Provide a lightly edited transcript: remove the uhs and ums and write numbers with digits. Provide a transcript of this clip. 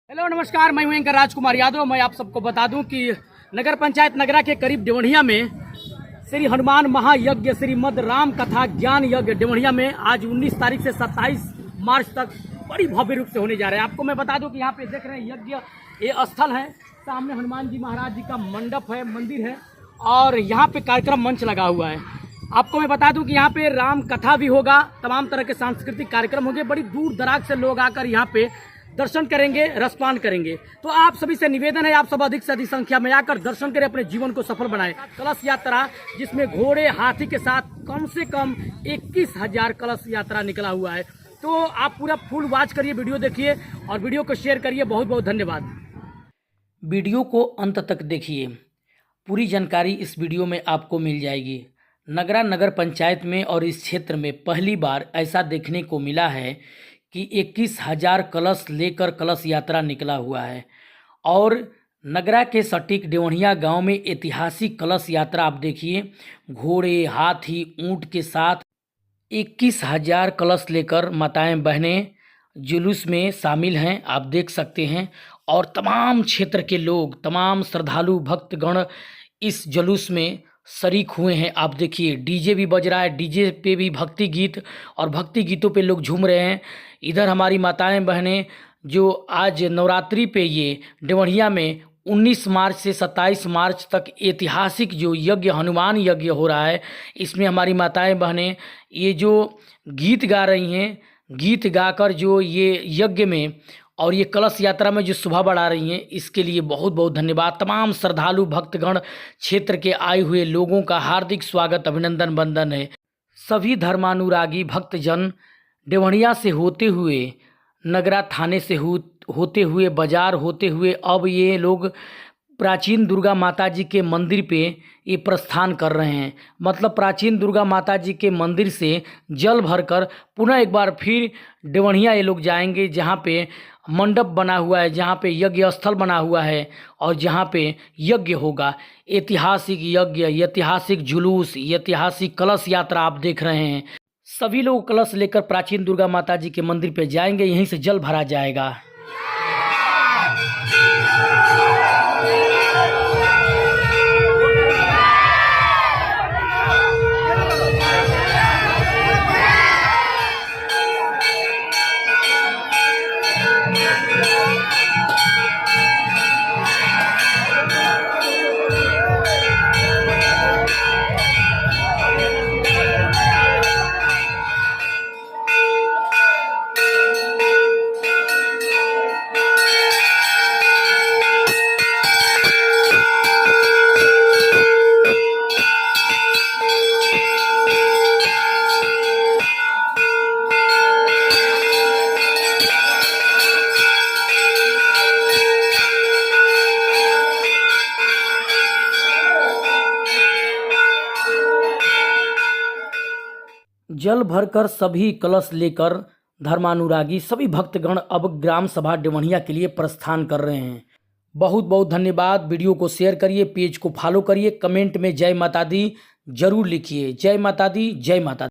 Hello नमस्कार, मैं हूं एंकर राजकुमार यादव। मैं आप सबको बता दूं कि नगर पंचायत नगरा के करीब डेवढ़िया में श्री हनुमान महायज्ञ श्रीमद राम कथा ज्ञान यज्ञ डेवढ़िया में आज 19 तारीख से 27 मार्च तक बड़ी भव्य रूप से होने जा रहा है। आपको मैं बता दूं कि यहाँ पे देख रहे हैं यज्ञ ये स्थल है, सामने हनुमान जी महाराज जी का मंडप है, मंदिर है और यहाँ पे कार्यक्रम मंच लगा हुआ है। आपको मैं बता दूं कि यहाँ पे राम कथा भी होगा, तमाम तरह के सांस्कृतिक कार्यक्रम होंगे। बड़ी दूर दराज से लोग आकर यहाँ पे दर्शन करेंगे, रसपान करेंगे। तो आप सभी से निवेदन है, आप सब अधिक से अधिक संख्या में आकर दर्शन करें, अपने जीवन को सफल बनाएं। कलश यात्रा जिसमें घोड़े हाथी के साथ कम से कम 21,000 कलश यात्रा निकला हुआ है। तो आप पूरा फुल वॉच करिए, वीडियो देखिए और वीडियो को शेयर करिए। बहुत बहुत धन्यवाद। वीडियो को अंत तक देखिए, पूरी जानकारी इस वीडियो में आपको मिल जाएगी। नगरा नगर पंचायत में और इस क्षेत्र में पहली बार ऐसा देखने को मिला है कि 21,000 कलश लेकर कलश यात्रा निकला हुआ है और नगरा के सटीक डेवढ़िया गांव में ऐतिहासिक कलश यात्रा आप देखिए, घोड़े हाथी ऊंट के साथ 21,000 कलश लेकर माताएं बहनें जुलूस में शामिल हैं, आप देख सकते हैं। और तमाम क्षेत्र के लोग, तमाम श्रद्धालु भक्तगण इस जुलूस में शरीक हुए हैं। आप देखिए डीजे भी बज रहा है, डीजे पे भी भक्ति गीत और भक्ति गीतों पे लोग झूम रहे हैं। इधर हमारी माताएं बहनें जो आज नवरात्रि पे ये डेवढ़िया में 19 मार्च से 27 मार्च तक ऐतिहासिक जो यज्ञ हनुमान यज्ञ हो रहा है, इसमें हमारी माताएं बहनें ये जो गीत गा रही हैं, गीत गाकर जो ये यज्ञ में और ये कलश यात्रा में जो शोभा बढ़ा रही हैं, इसके लिए बहुत बहुत धन्यवाद। तमाम श्रद्धालु भक्तगण क्षेत्र के आए हुए लोगों का हार्दिक स्वागत, अभिनंदन, वंदन है। सभी धर्मानुरागी भक्तजन डेवढ़िया से होते हुए, नगरा थाने से होते हुए, बाजार होते हुए अब ये लोग प्राचीन दुर्गा माता जी के मंदिर पे ये प्रस्थान कर रहे हैं। मतलब प्राचीन दुर्गा माता जी के मंदिर से जल भरकर पुनः एक बार फिर डेवढ़िया ये लोग जाएंगे, जहाँ पे मंडप बना हुआ है, जहाँ पे यज्ञ स्थल बना हुआ है और जहाँ पे यज्ञ होगा। ऐतिहासिक यज्ञ, ऐतिहासिक जुलूस, ऐतिहासिक कलश यात्रा आप देख रहे हैं। सभी लोग कलश लेकर प्राचीन दुर्गा माता जी के मंदिर पे जाएंगे, यहीं से जल भरा जाएगा। जल भरकर सभी कलश लेकर धर्मानुरागी सभी भक्तगण अब ग्राम सभा डेवढ़िया के लिए प्रस्थान कर रहे हैं। बहुत बहुत धन्यवाद। वीडियो को शेयर करिए, पेज को फॉलो करिए, कमेंट में जय माता दी जरूर लिखिए। जय माता दी, जय माता दी।